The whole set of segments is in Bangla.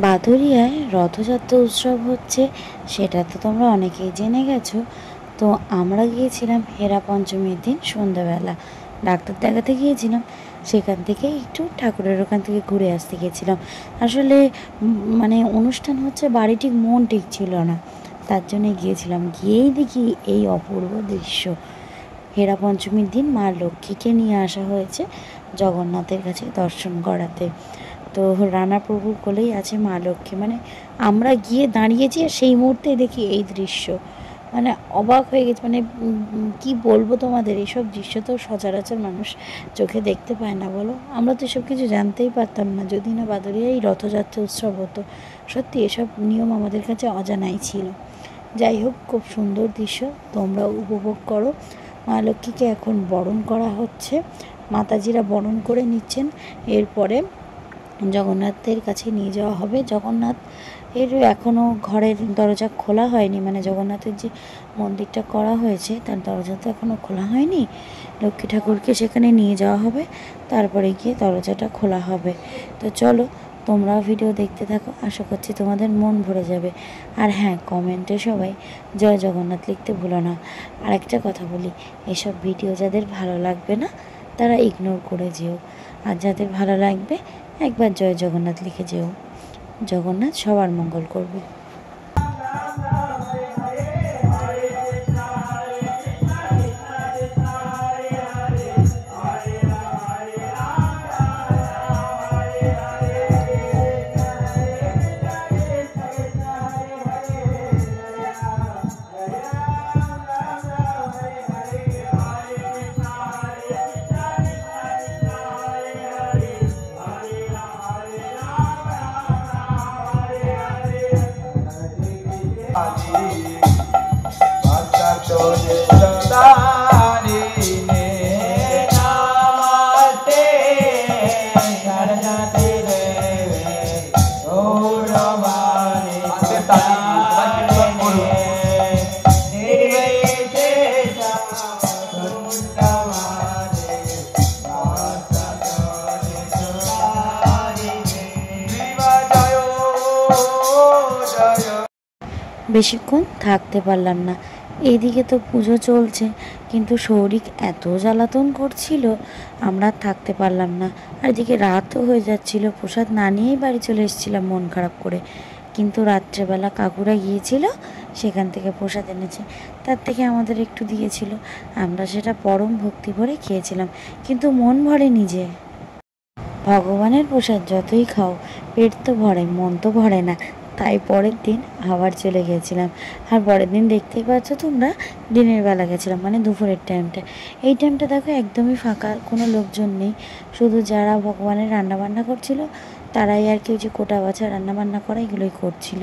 বাদুড়িয়ায় রথযাত্রা উৎসব হচ্ছে, সেটা তো তোমরা অনেকেই জেনে গেছো। তো আমরা গিয়েছিলাম হেরা পঞ্চমীর দিন সন্ধ্যাবেলা, ডাক্তার দেখাতে গিয়েছিলাম। সেখান থেকে একটু ঠাকুরের ওখান থেকে ঘুরে আসতে গিয়েছিলাম। আসলে মানে অনুষ্ঠান হচ্ছে, বাড়ি ঠিক মন ঠিক ছিল না, তার জন্যে গিয়েছিলাম। গিয়েই দেখি এই অপূর্ব দৃশ্য। হেরা পঞ্চমীর দিন মা লক্ষ্মীকে নিয়ে আসা হয়েছে জগন্নাথের কাছে দর্শন করাতে। তো রানাপ্রভুর কোলেই আছে মা লক্ষ্মী। মানে আমরা গিয়ে দাঁড়িয়েছি আর সেই মুহূর্তে দেখি এই দৃশ্য, মানে অবাক হয়ে গেছে। মানে কি বলবো তোমাদের, এইসব দৃশ্য তো সচরাচর মানুষ চোখে দেখতে পায় না, বলো। আমরা তো এসব কিছু জানতেই পারতাম না, যদি না বাদুড়িয়ায় রথযাত্রা উৎসব হতো। সত্যি এসব নিয়ম আমাদের কাছে অজানাই ছিল। যাই হোক, খুব সুন্দর দৃশ্য, তোমরা উপভোগ করো। মা লক্ষ্মীকে এখন বরণ করা হচ্ছে, মাতাজিরা বরণ করে নিচ্ছেন। এরপরে জগন্নাথের কাছে নিয়ে যাওয়া হবে। জগন্নাথ এর এখনও ঘরের দরজা খোলা হয়নি, মানে জগন্নাথের যে মন্দিরটা করা হয়েছে তার দরজা তো এখনও খোলা হয়নি। লক্ষ্মী ঠাকুরকে সেখানে নিয়ে যাওয়া হবে, তারপরে গিয়ে দরজাটা খোলা হবে। তো চলো, তোমরাও ভিডিও দেখতে থাকো, আশা করছি তোমাদের মন ভরে যাবে। আর হ্যাঁ, কমেন্টে সবাই জয় জগন্নাথ লিখতে ভুলো না। আর একটা কথা বলি, এসব ভিডিও যাদের ভালো লাগবে না তারা ইগনোর করে যেও, আর যাদের ভালো লাগবে একবার জয় জগন্নাথ লিখে যেও। জগন্নাথ সবার মঙ্গল করবে। বেশিক্ষণ থাকতে পারলাম না, এইদিকে তো পুজো চলছে, কিন্তু সৌরিক এত জ্বালাতন করছিল, আমরা থাকতে পারলাম না। আর এদিকে রাতও হয়ে যাচ্ছিল, প্রসাদ না নিয়েই বাড়ি চলে এসেছিলাম মন খারাপ করে। কিন্তু রাত্রেবেলা কাকুরা গিয়েছিল, সেখান থেকে প্রসাদ এনেছে, তার থেকে আমাদের একটু দিয়েছিল। আমরা সেটা পরম ভক্তি ভরে খেয়েছিলাম, কিন্তু মন ভরেনি। যে ভগবানের প্রসাদ যতই খাও, পেট তো ভরে, মন তো ভরে না। তাই পরের দিন আবার চলে গেছিলাম। আর পরের দিন দেখতেই পাচ্ছ তোমরা, দিনের বেলা গেছিলাম, মানে দুপুরের টাইমটা। এই টাইমটা দেখো একদমই ফাঁকা, কোনো লোকজন নেই। শুধু যারা ভগবানের রান্নাবান্না করছিল তারাই আর কি, ওই যে কোটা বাছা রান্নাবান্না করা এগুলোই করছিল।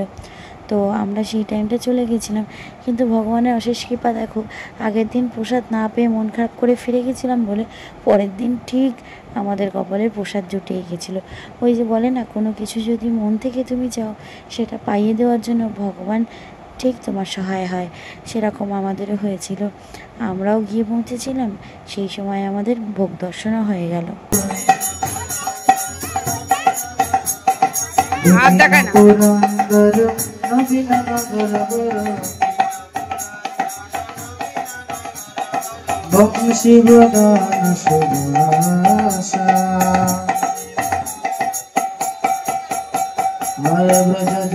তো আমরা সেই টাইমটা চলে গেছিলাম। কিন্তু ভগবানের অশেষ কৃপা দেখো, আগের দিন প্রসাদ না পেয়ে মন খারাপ করে ফিরে গেছিলাম বলে পরের দিন ঠিক আমাদের কপালের প্রসাদ জুটিয়ে গেছিলো। ওই যে বলে না, কোনো কিছু যদি মন থেকে তুমি চাও, সেটা পাইয়ে দেওয়ার জন্য ভগবান ঠিক তোমার সহায় হয়। সেরকম আমাদেরও হয়েছিল, আমরাও গিয়ে পৌঁছেছিলাম, সেই সময় আমাদের ভোগ দর্শনও হয়ে গেল।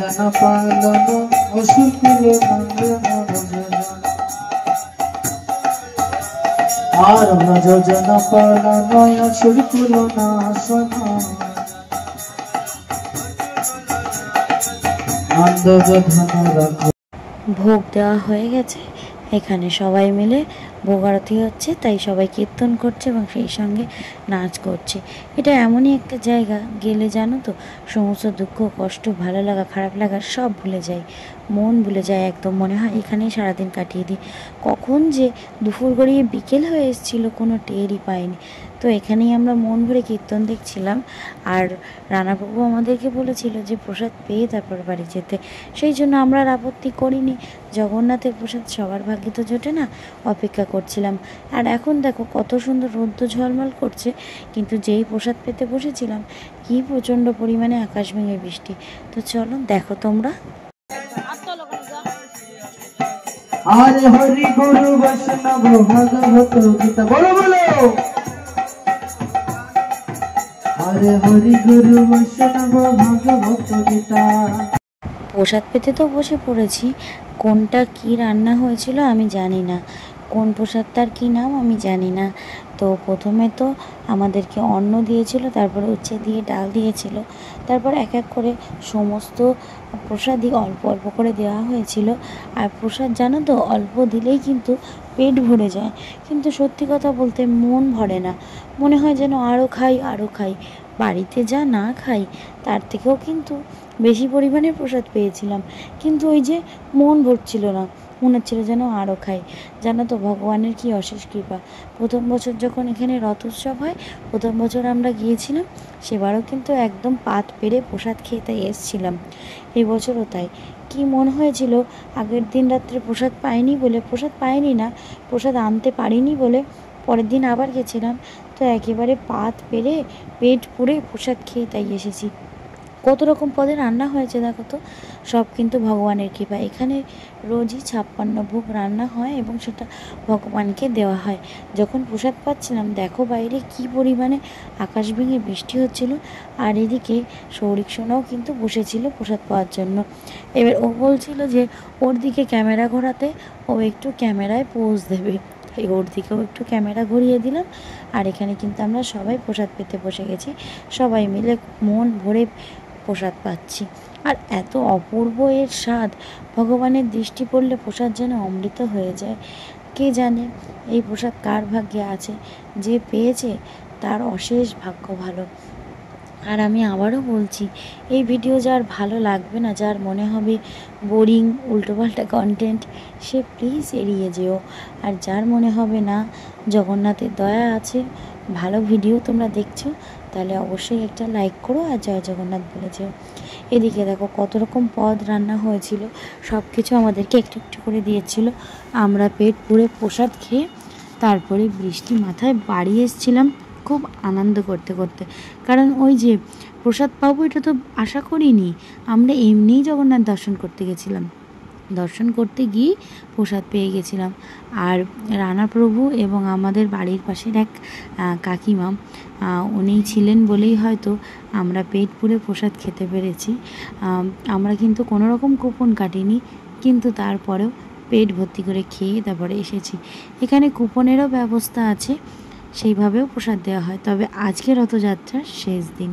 জন পালন অসুকুল আর ব্রজ জন পালন অসুকুল নাশন ভোগ দেওয়া হয়ে গেছে, এখানে সবাই মিলে ভোগ আরতি হচ্ছে, তাই সবাই কীর্তন করছে এবং সেই সঙ্গে নাচ করছে। এটা এমনই একটা জায়গা, গেলে জানো তো সমস্ত দুঃখ কষ্ট ভালো লাগা খারাপ লাগা সব ভুলে যায়, মন ভুলে যায় একদম। মনে হয় এখানেই সারাদিন কাটিয়ে দিই। কখন যে দুপুর গড়িয়ে বিকেল হয়ে এসেছিলো কোনো টেরই পাইনি। তো এখানেই আমরা মন ভরে কীর্তন দেখছিলাম। আর রানাবাবু আমাদেরকে বলেছিল যে প্রসাদ পেয়ে তারপর বাড়ি যেতে, সেই জন্য আমরা আর আপত্তি করিনি। জগন্নাথের প্রসাদ সবার ভাগ্যে তো জোটে না, অপেক্ষা করছিলাম। আর এখন দেখো কত সুন্দর রৌদ্র ঝলমল করছে, কিন্তু যেই প্রসাদ পেতে বসেছিলাম কি প্রচণ্ড পরিমাণে আকাশ ভেঙে বৃষ্টি। তো চলো দেখো তোমরা। আরে হরি গুরু বৈষ্ণব ভাগবত গীতা বলো বলো। আরে হরি গুরু বৈষ্ণব ভাগবত গীতা। প্রসাদ পেতে তো বসে পড়েছি, কোনটা কি রান্না হয়েছিল আমি জানি না, কোন প্রসাদটার কি নাম আমি জানি না। তো প্রথমে তো আমাদেরকে অন্ন দিয়েছিল, তারপরে উচ্ছে দিয়ে ডাল দিয়েছিল, তারপর এক এক করে সমস্ত প্রসাদই অল্প অল্প করে দেওয়া হয়েছিল। আর প্রসাদ জানো তো অল্প দিলেই কিন্তু পেট ভরে যায়, কিন্তু সত্যি কথা বলতে মন ভরে না, মনে হয় যেন আরও খাই আরও খাই। বাড়িতে যা না খাই তার থেকেও কিন্তু বেশি পরিমাণে প্রসাদ পেয়েছিলাম, কিন্তু ওই যে মন ভরছিল না, মনে হচ্ছিল যেন আরও খাই। জানো তো ভগবানের কি অশেষ কৃপা। প্রথম বছর যখন এখানে রথ উৎসব হয়, প্রথম বছর আমরা গিয়েছিলাম, সেবারও কিন্তু একদম পাত পেরে প্রসাদ খেয়ে তাই এসেছিলাম। এই বছরও তাই। কি মন হয়েছিল, আগের দিন রাত্রে প্রসাদ পাইনি বলে, প্রসাদ পাইনি না, প্রসাদ আনতে পারিনি বলে পরের দিন আবার গেছিলাম, তো একেবারে পাত পেরে পেট পুরে প্রসাদ খেয়ে তাই এসেছি। কত রকম পদে রান্না হয়েছে দেখো তো, সব কিন্তু ভগবানের কৃপা। এখানে রোজই 56 ভোগ রান্না হয় এবং সেটা ভগবানকে দেওয়া হয়। যখন প্রসাদ পাচ্ছিলাম দেখো বাইরে কি পরিমাণে আকাশ ভেঙে বৃষ্টি হচ্ছিল, আর এদিকে সৌরিক সোনাও কিন্তু বসেছিল প্রসাদ পাওয়ার জন্য। এবার ও বলছিল যে ওর দিকে ক্যামেরা ঘোরাতে, ও একটু ক্যামেরায় পোজ দেবে, এই ওর দিকেও একটু ক্যামেরা ঘুরিয়ে দিলাম। আর এখানে কিন্তু আমরা সবাই প্রসাদ পেতে বসে গেছি, সবাই মিলে মন ভরে প্রসাদ পাচ্ছি। আর এত অপূর্ব এর স্বাদ, ভগবানের দৃষ্টি পড়লে প্রসাদ যেন অমৃত হয়ে যায়। কে জানে এই প্রসাদ কার ভাগ্যে আছে, যে পেয়েছে তার অশেষ ভাগ্য ভালো। আর আমি আবারও বলছি, এই ভিডিও যার ভালো লাগবে না, যার মনে হবে বোরিং উল্টোপাল্টা কন্টেন্ট, সে প্লিজ এড়িয়ে যেও। আর যার মনে হবে না জগন্নাথের দয়া আছে, ভালো ভিডিও তোমরা দেখছো, তাহলে অবশ্যই একটা লাইক করো আর জয় জগন্নাথ বলে যেও। এদিকে দেখো কত রকম পদ রান্না হয়েছিল, সব কিছু আমাদেরকে একটু একটু করে দিয়েছিল। আমরা পেট পুরে প্রসাদ খেয়ে তারপরে বৃষ্টি মাথায় বাড়ি এসেছিলাম খুব আনন্দ করতে করতে, কারণ ওই যে প্রসাদ পাবো এটা তো আশা করিনি। আমরা এমনিই জগন্নাথ দর্শন করতে গেছিলাম, দর্শন করতে গিয়ে প্রসাদ পেয়ে গেছিলাম। আর রানাপ্রভু এবং আমাদের বাড়ির পাশের এক কাকিমা, উনি ছিলেন বলেই হয়তো আমরা পেট পুরে প্রসাদ খেতে পেরেছি। আমরা কিন্তু কোনো রকম কুপন কাটিনি, কিন্তু তারপরেও পেট ভর্তি করে খেয়ে তারপরে এসেছি। এখানে কুপনেরও ব্যবস্থা আছে, সেইভাবেও প্রসাদ দেওয়া হয়, তবে আজকে রথযাত্রার শেষ দিন।